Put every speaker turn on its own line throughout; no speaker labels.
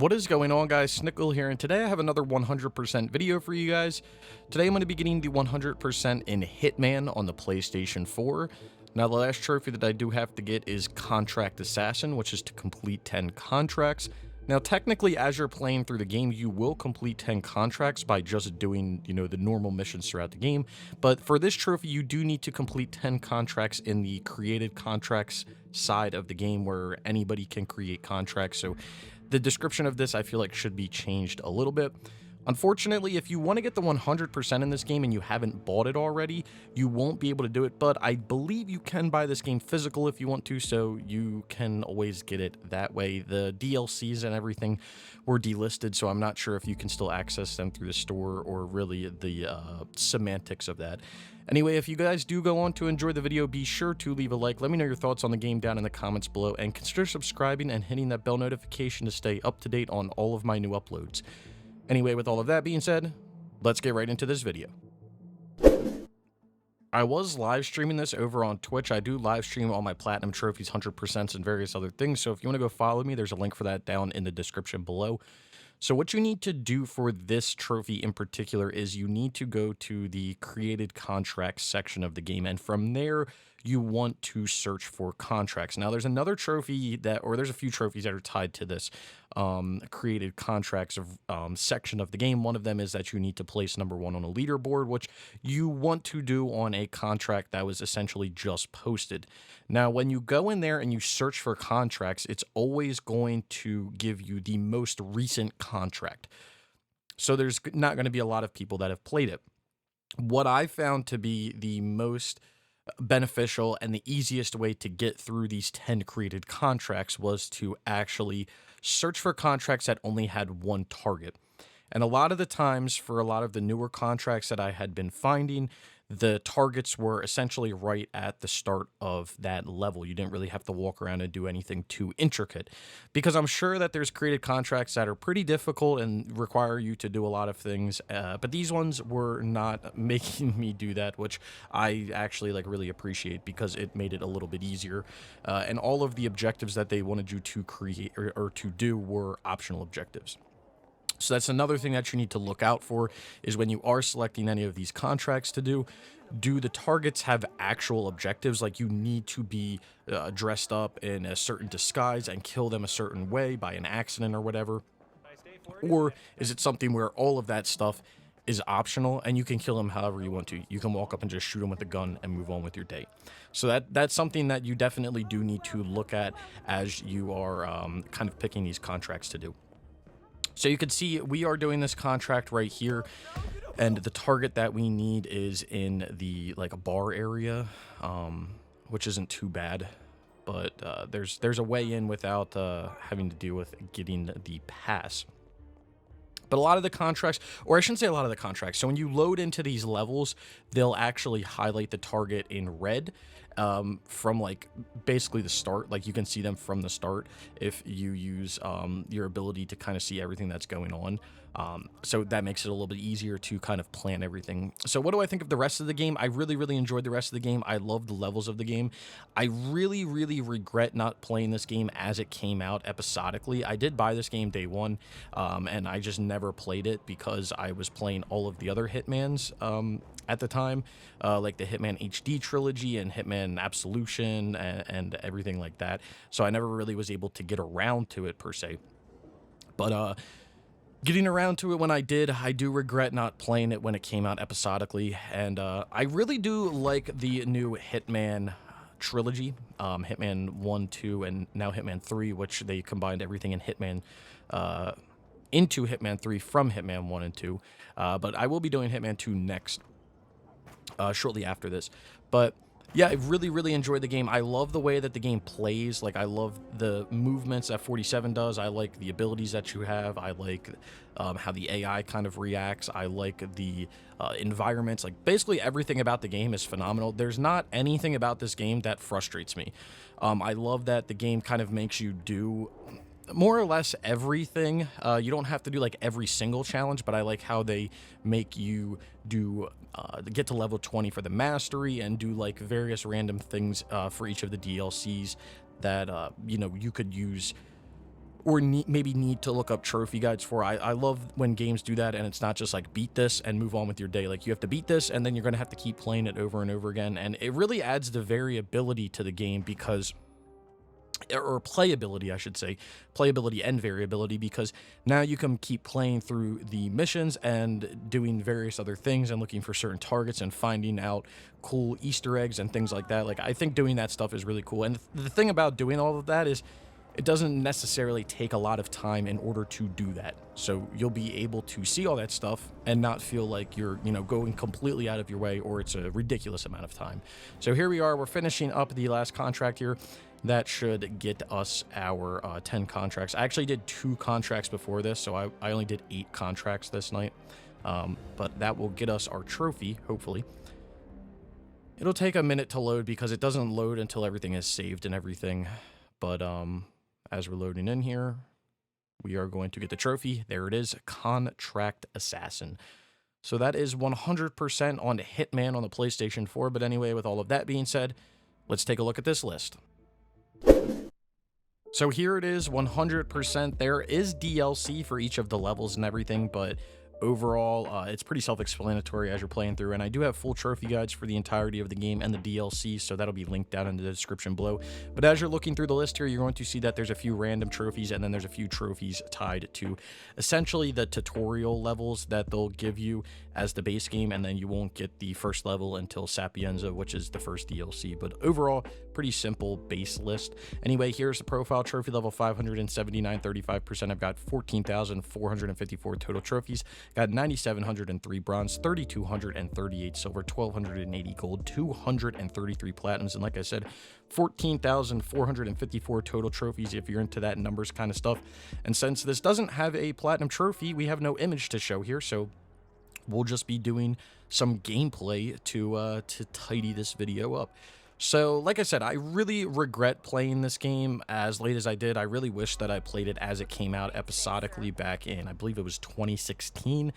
What is going on, guys? Snickel here, and today I have another 100% video for you guys. Today I'm going to be getting the 100% in Hitman on the PlayStation 4. Now, the last trophy that I do have to get is Contract Assassin, which is to complete 10 contracts. Now, technically, as you're playing through the game, you will complete 10 contracts by just doing, the normal missions throughout the game. But for this trophy, you do need to complete 10 contracts in the created contracts side of the game where anybody can create contracts. So the description of this, I feel like, should be changed a little bit. Unfortunately, if you want to get the 100% in this game and you haven't bought it already, you won't be able to do it, but I believe you can buy this game physical if you want to, so you can always get it that way. The DLCs and everything were delisted, so I'm not sure if you can still access them through the store or really the semantics of that. Anyway, if you guys do go on to enjoy the video, be sure to leave a like. Let me know your thoughts on the game down in the comments below, and consider subscribing and hitting that bell notification to stay up to date on all of my new uploads. Anyway, with all of that being said, let's get right into this video. I was live streaming this over on Twitch. I do live stream all my platinum trophies, 100%, and various other things. So if you want to go follow me, there's a link for that down in the description below. So what you need to do for this trophy in particular is you need to go to the created contracts section of the game, and from there you want to search for contracts. Now there's another trophy there's a few trophies that are tied to this created contracts section of the game. One of them is that you need to place number 1 on a leaderboard, which you want to do on a contract that was essentially just posted. Now, when you go in there and you search for contracts, it's always going to give you the most recent contract. So there's not going to be a lot of people that have played it. What I found to be the most beneficial and the easiest way to get through these 10 created contracts was to actually search for contracts that only had one target. And a lot of the times, for a lot of the newer contracts that I had been finding, the targets were essentially right at the start of that level. You didn't really have to walk around and do anything too intricate, because I'm sure that there's created contracts that are pretty difficult and require you to do a lot of things, but these ones were not making me do that, which I actually really appreciate, because it made it a little bit easier, and all of the objectives that they wanted you to create or to do were optional objectives. So that's another thing that you need to look out for, is when you are selecting any of these contracts to do the targets have actual objectives? Like, you need to be dressed up in a certain disguise and kill them a certain way by an accident or whatever? Or is it something where all of that stuff is optional and you can kill them however you want to? You can walk up and just shoot them with a gun and move on with your day. So that's something that you definitely do need to look at as you are kind of picking these contracts to do. So you can see we are doing this contract right here, and the target that we need is in the a bar area, which isn't too bad, but there's a way in without having to deal with getting the pass. But a lot of the contracts, or I shouldn't say a lot of the contracts, so when you load into these levels, they'll actually highlight the target in red from basically the start. You can see them from the start if you use your ability to kind of see everything that's going on. So that makes it a little bit easier to kind of plan everything. So what do I think of the rest of the game? I really enjoyed the rest of the game. I love the levels of the game. I really regret not playing this game as it came out episodically. I did buy this game day one, and I just never played it because I was playing all of the other Hitmans at the time, like the Hitman HD trilogy and Hitman Absolution and everything like that. So I never really was able to get around to it per se. But getting around to it when I did, I do regret not playing it when it came out episodically. And I really do like the new Hitman trilogy, Hitman 1, 2, and now Hitman 3, which they combined everything in Hitman into Hitman 3 from Hitman 1 and 2. But I will be doing Hitman 2 next, shortly after this. But yeah, I really enjoyed the game. I love the way that the game plays. I love the movements that 47 does. I like the abilities that you have. I like how the AI kind of reacts. I like the environments. Basically everything about the game is phenomenal. There's not anything about this game that frustrates me. I love that the game kind of makes you do more or less everything. You don't have to do every single challenge, but I like how they make you do get to level 20 for the mastery and do various random things for each of the DLCs that you could use or maybe need to look up trophy guides for. I love when games do that, and it's not just like beat this and move on with your day. Like, you have to beat this, and then you're going to have to keep playing it over and over again, and it really adds the variability to the game, because or playability, I should say, playability and variability, because now you can keep playing through the missions and doing various other things and looking for certain targets and finding out cool Easter eggs and things like that. Like, I think doing that stuff is really cool. And the thing about doing all of that is it doesn't necessarily take a lot of time in order to do that. So you'll be able to see all that stuff and not feel like you're, going completely out of your way, or it's a ridiculous amount of time. So here we are, we're finishing up the last contract here. That should get us our 10 contracts. I actually did 2 contracts before this, so I only did 8 contracts this night. But that will get us our trophy, hopefully. It'll take a minute to load because it doesn't load until everything is saved and everything. But as we're loading in here, we are going to get the trophy. There it is, Contract Assassin. So that is 100% on Hitman on the PlayStation 4. But anyway, with all of that being said, let's take a look at this list. So here it is, 100%. There is DLC for each of the levels and everything, but overall, it's pretty self-explanatory as you're playing through, and I do have full trophy guides for the entirety of the game and the DLC, so that'll be linked down in the description below. But as you're looking through the list here, you're going to see that there's a few random trophies, and then there's a few trophies tied to essentially the tutorial levels that they'll give you as the base game, and then you won't get the first level until Sapienza, which is the first DLC. But overall, pretty simple base list. Anyway, here's the profile trophy level 579, 35%. I've got 14,454 total trophies. Got 9,703 bronze, 3,238 silver, 1,280 gold, 233 platinums, and like I said, 14,454 total trophies if you're into that numbers kind of stuff. And since this doesn't have a platinum trophy, we have no image to show here, so we'll just be doing some gameplay to tidy this video up. So, like I said, I really regret playing this game as late as I did. I really wish that I played it as it came out episodically back in, I believe it was 2016,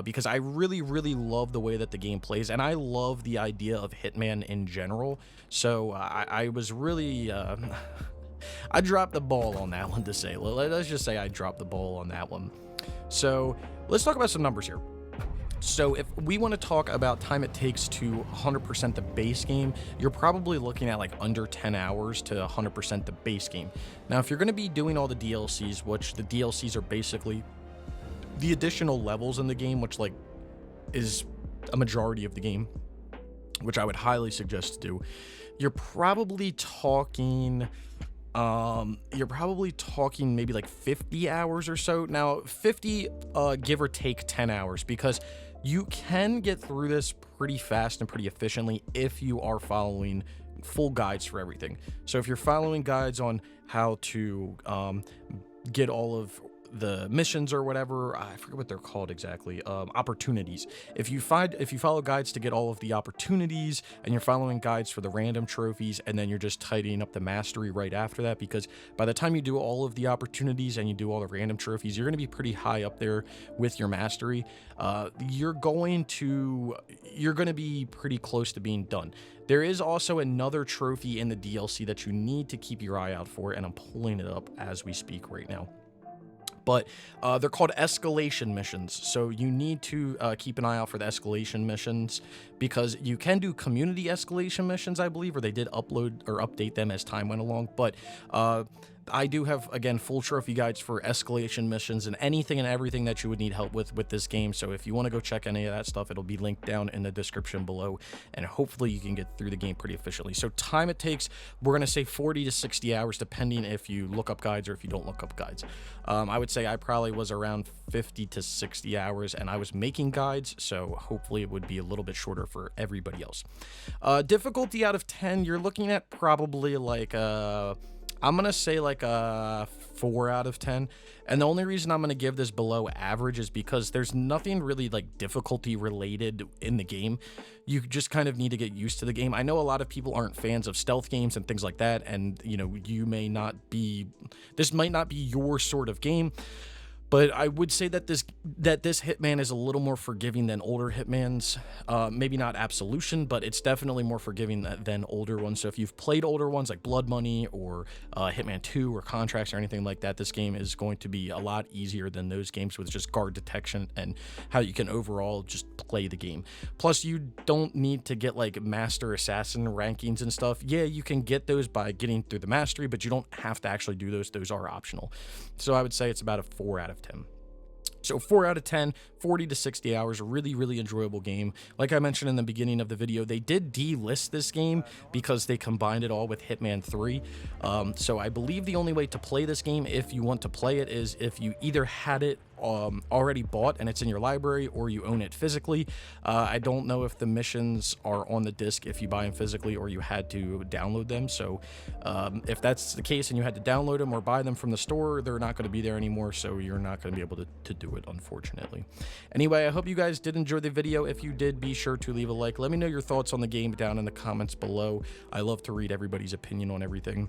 because I really, really love the way that the game plays, and I love the idea of Hitman in general. So, I was really... I dropped the ball on that one, to say. Let's just say I dropped the ball on that one. So, let's talk about some numbers here. So if we want to talk about time it takes to 100% the base game, you're probably looking at like under 10 hours to 100% the base game. Now, if you're going to be doing all the DLCs, which the DLCs are basically the additional levels in the game, which like is a majority of the game, which I would highly suggest to do, you're probably talking maybe like 50 hours or so. Now, 50, give or take 10 hours, because you can get through this pretty fast and pretty efficiently if you are following full guides for everything. So if you're following guides on how to get all of the missions or whatever, I forget what they're called exactly, opportunities. If you follow guides to get all of the opportunities, and you're following guides for the random trophies, and then you're just tidying up the mastery right after that, because by the time you do all of the opportunities and you do all the random trophies, you're going to be pretty high up there with your mastery. You're going to be pretty close to being done. There is also another trophy in the DLC that you need to keep your eye out for, and I'm pulling it up as we speak right now. But they're called escalation missions, so you need to keep an eye out for the escalation missions, because you can do community escalation missions, I believe, or they did upload or update them as time went along, but I do have, again, full trophy guides for escalation missions and anything and everything that you would need help with this game. So if you want to go check any of that stuff, it'll be linked down in the description below, and hopefully you can get through the game pretty efficiently. So time it takes, we're going to say 40 to 60 hours, depending if you look up guides or if you don't look up guides. I would say I probably was around 50 to 60 hours, and I was making guides, so hopefully it would be a little bit shorter for everybody else. Difficulty out of 10, you're looking at probably like I'm going to say like a 4 out of 10. And the only reason I'm going to give this below average is because there's nothing really like difficulty related in the game. You just kind of need to get used to the game. I know a lot of people aren't fans of stealth games and things like that. And, you know, you may not be, this might not be your sort of game. But I would say that this Hitman is a little more forgiving than older Hitmans. Maybe not Absolution, but it's definitely more forgiving than older ones. So if you've played older ones like Blood Money or Hitman 2 or Contracts or anything like that, this game is going to be a lot easier than those games with just guard detection and how you can overall just play the game. Plus, you don't need to get like Master Assassin rankings and stuff. Yeah, you can get those by getting through the mastery, but you don't have to actually do those. Those are optional. So I would say it's about a 4 out of 10. So 4 out of 10, 40 to 60 hours, really, really enjoyable game. Like I mentioned in the beginning of the video, they did delist this game because they combined it all with Hitman 3. So I believe the only way to play this game, if you want to play it, is if you either had it already bought and it's in your library, or you own it physically. I don't know if the missions are on the disc if you buy them physically or you had to download them. So if that's the case and you had to download them or buy them from the store, they're not going to be there anymore, so you're not going to be able to do it, unfortunately. Anyway, I hope you guys did enjoy the video. If you did, be sure to leave a like. Let me know your thoughts on the game down in the comments below. I love to read everybody's opinion on everything.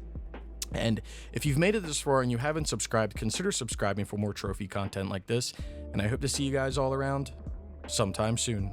And if you've made it this far and you haven't subscribed, consider subscribing for more trophy content like this. And I hope to see you guys all around sometime soon.